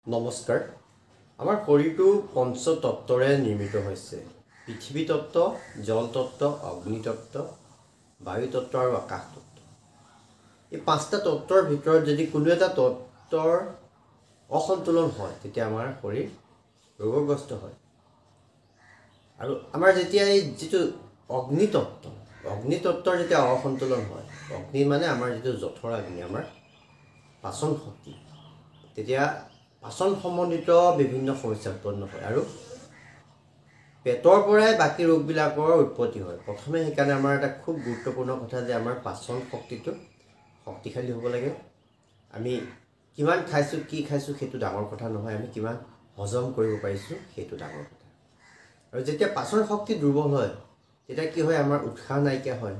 নমস্কাৰ। আমাৰ শৰীৰটো পঞ্চতত্বৰে নিৰ্মিত হৈছে। পৃথিৱী তত্ত্ব, জল তত্ত্ব, অগ্নি তত্ত্ব, বায়ু তত্ত্ব আৰু আকাশ তত্ত্ব। এই পাঁচটা তত্ত্বৰ ভিতৰত যদি কোনো এটা তত্ত্বৰ অসন্তুলন হয় তেতিয়া আমাৰ শৰীৰ ৰোগগ্ৰস্ত হয়। আৰু আমাৰ যেতিয়া এই যিটো অগ্নিতত্ত্বৰ যেতিয়া অসন্তুলন হয়, অগ্নি মানে আমাৰ যিটো জঠৰ অগ্নি, আমাৰ পাচন শক্তি, তেতিয়া পাচন সম্বন্ধিত বিভিন্ন সমস্যা উৎপন্ন হয় আৰু পেটৰ পৰাই বাকী ৰোগবিলাকৰ উৎপত্তি হয়। প্ৰথমে সেইকাৰণে আমাৰ এটা খুব গুৰুত্বপূৰ্ণ কথা যে আমাৰ পাচন শক্তিটো শক্তিশালী হ'ব লাগে। আমি কিমান খাইছোঁ, কি খাইছোঁ সেইটো ডাঙৰ কথা নহয়, আমি কিমান হজম কৰিব পাৰিছোঁ সেইটো ডাঙৰ কথা। আৰু যেতিয়া পাচন শক্তি দুৰ্বল হয় তেতিয়া কি হয়, আমাৰ উৎসাহ নাইকিয়া হয়,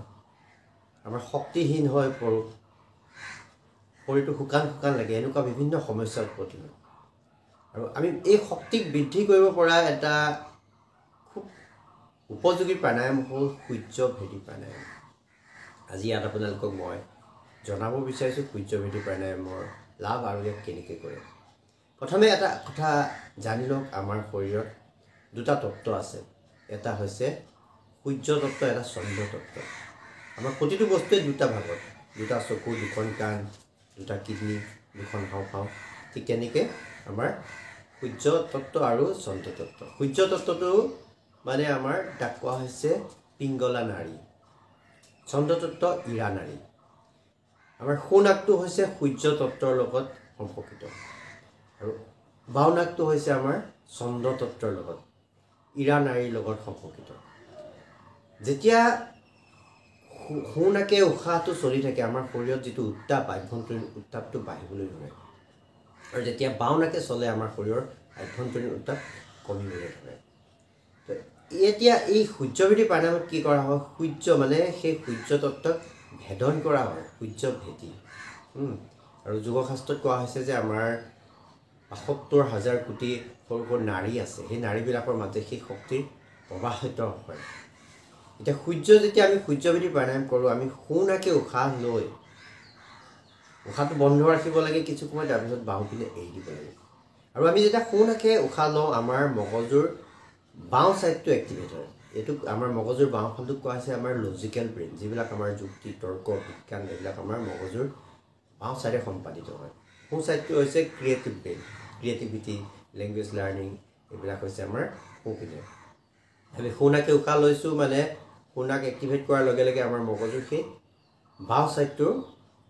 আমাৰ শক্তিহীন হৈ পৰোঁ, শৰীৰটো শুকান লাগে, এনেকুৱা বিভিন্ন সমস্যাৰ উৎপত্তি হয়। আৰু আমি এই শক্তিক বৃদ্ধি কৰিব পৰা এটা খুব উপযোগী প্ৰাণায়াম হ'ল সূৰ্যভেদী প্ৰাণায়াম। আজি ইয়াত আপোনালোকক মই জনাব বিচাৰিছোঁ সূৰ্যভেদী প্ৰাণায়ামৰ লাভ আৰু ইয়াক কেনেকৈ কৰে। প্ৰথমে এটা কথা জানি লওক, আমাৰ শৰীৰত দুটা তত্ত্ব আছে। এটা হৈছে সূৰ্য তত্ত্ব, এটা চন্দ্ৰ তত্ত্ব। আমাৰ প্ৰতিটো বস্তুৱে দুটা ভাগত, দুটা চকু, দুখন কাণ, দুটা কিডনী, দুখন হাওঁফাওঁ, ঠিক তেনেকৈ আমাৰ সূৰ্য তত্ত্ব আৰু চন্দ্ৰ তত্ত্ব। সূৰ্য তত্ত্বটো মানে আমাৰ তাক কোৱা হৈছে পিংগলা নাড়ী, চন্দ্ৰ তত্ত্ব ইৰা নাড়ী। আমাৰ সোঁ নাকটো হৈছে সূৰ্য তত্ত্বৰ লগত সম্পৰ্কিত আৰু বাওঁ নাকটো হৈছে আমাৰ চন্দ্ৰ তত্ত্বৰ লগত, ইৰা নাড়ীৰ লগত সম্পৰ্কিত। যেতিয়া সোঁ নাকে উশাহটো চলি থাকে, আমাৰ শৰীৰত যিটো উত্তাপ, আভ্যন্তৰীণ উত্তাপটো বাঢ়িবলৈ ধৰে, আৰু যেতিয়া বাওঁ নাকে চলে আমাৰ শৰীৰৰ আভ্যন্তৰীণ উত্তাপ কমিবলৈ ধৰে। এতিয়া এই সূৰ্যভেদী প্ৰাণায়ামত কি কৰা হয়, সূৰ্য মানে সেই সূৰ্য তত্ত্বক ভেদন কৰা হয়, সূৰ্যভেদী। আৰু যোগশাস্ত্ৰত কোৱা হৈছে যে আমাৰ ৭২,০০০ কোটি সৰু সৰু নাড়ী আছে, সেই নাড়ীবিলাকৰ মাজে সেই শক্তিৰ প্ৰবাহিত হয়। এতিয়া যেতিয়া আমি সূৰ্যভেদী প্ৰাণায়াম কৰোঁ, আমি সোঁ নাকে উশাহ লৈ উশাহটো বন্ধ ৰাখিব লাগে কিছু সময়, তাৰপিছত বাওঁ পিনে এৰি দিব লাগে। আৰু আমি যেতিয়া সোঁ নাকে উশাহ লওঁ, আমাৰ মগজুৰ বাওঁ ছাইডটো এক্টিভেট হয়। এইটোক আমাৰ মগজুৰ বাওঁফালটোক কোৱা হৈছে আমাৰ লজিকেল ব্ৰেইন, যিবিলাক আমাৰ যুক্তি, তৰ্ক, বিজ্ঞান, এইবিলাক আমাৰ মগজুৰ বাওঁ ছাইডে সম্পাদিত হয়। সোঁ ছাইডটো হৈছে creative brain, creativity, language learning, এইবিলাক হৈছে আমাৰ সোঁ পিনে। আমি সোঁ নাকে উশাহ লৈছোঁ মানে সোঁ নাক এক্টিভেট কৰাৰ লগে লগে আমাৰ মগজুৰ সেই বাওঁ ছাইডটোৰ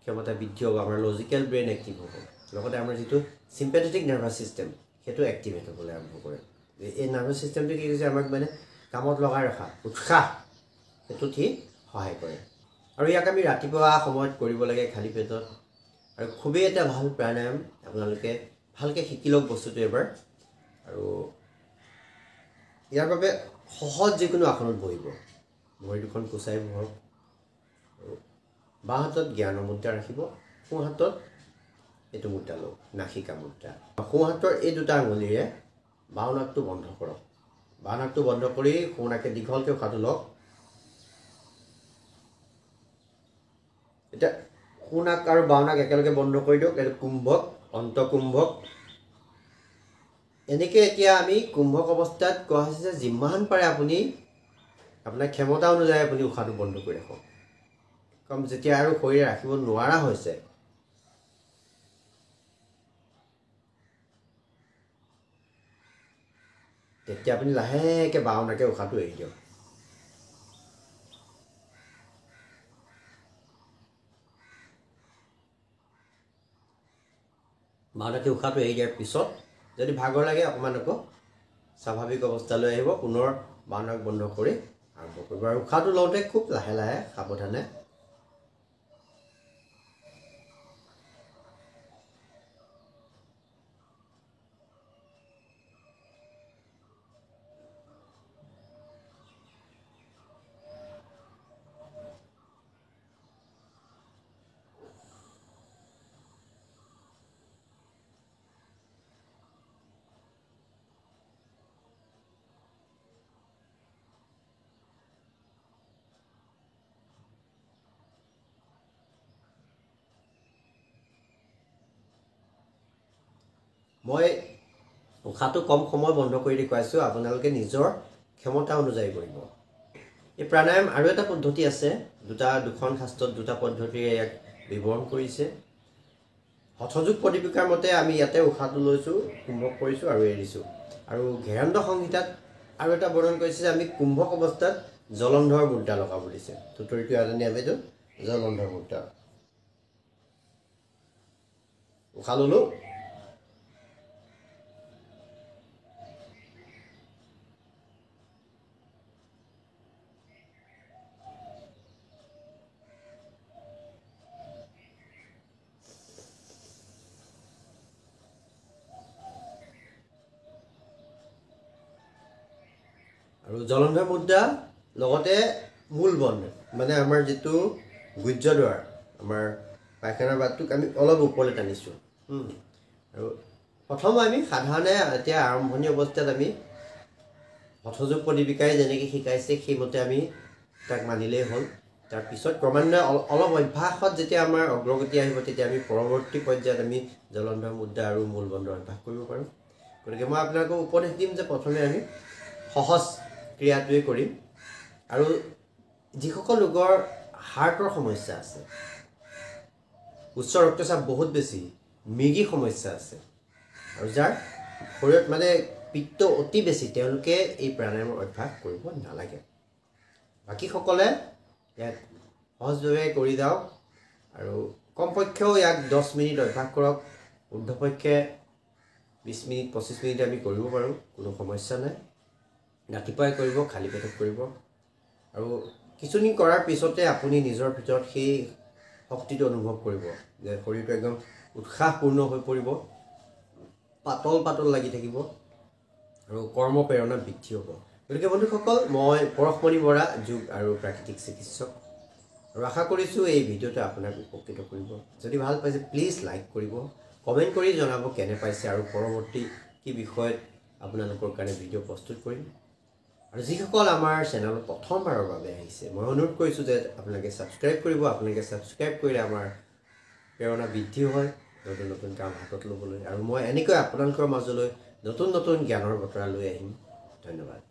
ক্ষমতা বৃদ্ধি হ'ব, আমাৰ লজিকেল ব্ৰেইন এক্টিভ হ'ব। লগতে আমাৰ যিটো চিম্পেথেটিক নাৰ্ভাছ ছিষ্টেম, সেইটো এক্টিভেট হ'বলৈ আৰম্ভ কৰে। এই নাৰ্ভাছ ছিষ্টেমটো কি হৈছে, আমাক মানে কামত লগাই ৰখা উৎসাহ, সেইটোত সি সহায় কৰে। আৰু ইয়াক আমি ৰাতিপুৱা সময়ত কৰিব লাগে খালী পেটত। আৰু খুবেই এটা ভাল প্ৰাণায়াম, আপোনালোকে ভালকৈ শিকি লওক বস্তুটো এবাৰ। আৰু ইয়াৰ বাবে সহজ যিকোনো আসনত বহিব, ভৰি দুখন কুচাই বহক, আৰু বাওঁ হাতত জ্ঞানৰ মুদ্ৰা ৰাখিব, সোঁ হাতত এইটো মুদ্ৰা লওক, নাসিকা মুদ্ৰা। সোঁ হাতৰ এই দুটা আঙুলিৰে বাওঁ নাকটো বন্ধ কৰক, বাওঁ নাকটো বন্ধ কৰি সোঁ নাকে দীঘলকৈ উশাহটো লওক। এতিয়া সোঁ নাক আৰু বাওঁ নাক একেলগে বন্ধ কৰি দিয়ক, এইটো কুম্ভক, অন্তকুম্ভক। এনেকৈ এতিয়া আমি কুম্ভক অৱস্থাত কোৱা হৈছে যে যিমান পাৰে আপুনি আপোনাৰ ক্ষমতা অনুযায়ী আপুনি উশাহটো বন্ধ কৰি ৰাখক। কাৰণ যেতিয়া আৰু শৰীৰে ৰাখিব নোৱাৰা হৈছে, তেতিয়া আপুনি লাহেকৈ বাওঁ নাকে উশাহটো এৰি দিয়ক। বাওঁ নাকে উশাহটো এৰি দিয়াৰ পিছত যদি ভাগৰ লাগে অকণমান আকৌ স্বাভাৱিক অৱস্থালৈ আহিব, পুনৰ বাওঁ নাক বন্ধ কৰি আৰম্ভ কৰিব। আৰু উশাহটো লওঁতে খুব লাহে লাহে সাৱধানে। মই উশাহটো কম সময় বন্ধ কৰি দেখুৱাইছোঁ, আপোনালোকে নিজৰ ক্ষমতা অনুযায়ী কৰিব। এই প্ৰাণায়াম আৰু এটা পদ্ধতি আছে, দুখন শাস্ত্ৰত দুটা পদ্ধতিৰে ইয়াক বিৱৰণ কৰিছে। হঠযোগ পদীপিকাৰ মতে আমি ইয়াতে উশাহটো লৈছোঁ, কুম্ভক কৰিছোঁ আৰু এৰিছোঁ। আৰু ঘেৰান্দ সংহিতাত আৰু এটা বৰ্ণন কৰিছে যে আমি কুম্ভক অৱস্থাত জলন্ধৰ মুদ্ৰা লগাব দিছে। তুতৰিটো আদৰণীয় আবেদন জলন্ধৰ মুদ্ৰা। উশাহ ল'লোঁ, আৰু জলন্ধৰ মুদ্ৰা লগতে মূল বন্ধ, মানে আমাৰ যিটো গুহ্যদ্বাৰ, আমাৰ পায়খানাৰ বাটটোক আমি অলপ ওপৰলৈ টানিছোঁ। আৰু প্ৰথম আমি সাধাৰণে এতিয়া আৰম্ভণি অৱস্থাত আমি হঠযোগ পদীপিকাই যেনেকৈ শিকাইছে সেইমতে আমি তাক মানিলেই হ'ল। তাৰপিছত ক্ৰমান্বয়ে অলপ অভ্যাসত যেতিয়া আমাৰ অগ্ৰগতি আহিব, তেতিয়া আমি পৰৱৰ্তী পৰ্যায়ত আমি জলন্ধৰ মুদ্ৰা আৰু মূল বন্ধৰ অভ্যাস কৰিব পাৰোঁ। গতিকে মই আপোনালোকক উপদেশ দিম যে প্ৰথমে আমি সহজ ক্ৰিয়াটোৱে কৰিম। আৰু যিসকল লোকৰ হাৰ্টৰ সমস্যা আছে, উচ্চ ৰক্তচাপ বহুত বেছি, মৃগী সমস্যা আছে, আৰু যাৰ শৰীৰত মানে পিত্ত অতি বেছি, তেওঁলোকে এই প্ৰাণায়ামৰ অভ্যাস কৰিব নালাগে। বাকীসকলে ইয়াক সহজভাৱে কৰি যাওক আৰু কমপক্ষেও ইয়াক 10 মিনিট অভ্যাস কৰক। ঊৰ্ধ্বপক্ষে 20 মিনিট 25 মিনিট আমি কৰিব পাৰোঁ, কোনো সমস্যা নাই। ৰাতিপুৱাই কৰিব, খালী পেটত কৰিব। আৰু কিছুদিন কৰাৰ পিছতে আপুনি নিজৰ ভিতৰত সেই শক্তিটো অনুভৱ কৰিব যে শৰীৰটো একদম উৎসাহপূৰ্ণ হৈ পৰিব, পাতল পাতল লাগি থাকিব আৰু কৰ্মপ্ৰেৰণা বৃদ্ধি হ'ব। গতিকে বন্ধুসকল, মই পৰশমণি বৰা, যোগ আৰু প্ৰাকৃতিক চিকিৎসক, আৰু আশা কৰিছোঁ এই ভিডিঅ'টো আপোনাক উপকৃত কৰিব। যদি ভাল পাইছে প্লিজ লাইক কৰিব, কমেণ্ট কৰি জনাব কেনে পাইছে, আৰু পৰৱৰ্তী কি বিষয়ত আপোনালোকৰ কাৰণে ভিডিঅ' প্ৰস্তুত কৰিম। আৰু যিসকল আমাৰ চেনেলত প্ৰথমবাৰৰ বাবে আহিছে, মই অনুৰোধ কৰিছোঁ যে আপোনালোকে ছাবস্ক্ৰাইব কৰিব। আপোনালোকে ছাবস্ক্ৰাইব কৰিলে আমাৰ প্ৰেৰণা বৃদ্ধি হয় নতুন নতুন কাম হাতত ল'বলৈ, আৰু মই এনেকৈ আপোনালোকৰ মাজলৈ নতুন নতুন জ্ঞানৰ বতৰা লৈ আহিম। ধন্যবাদ।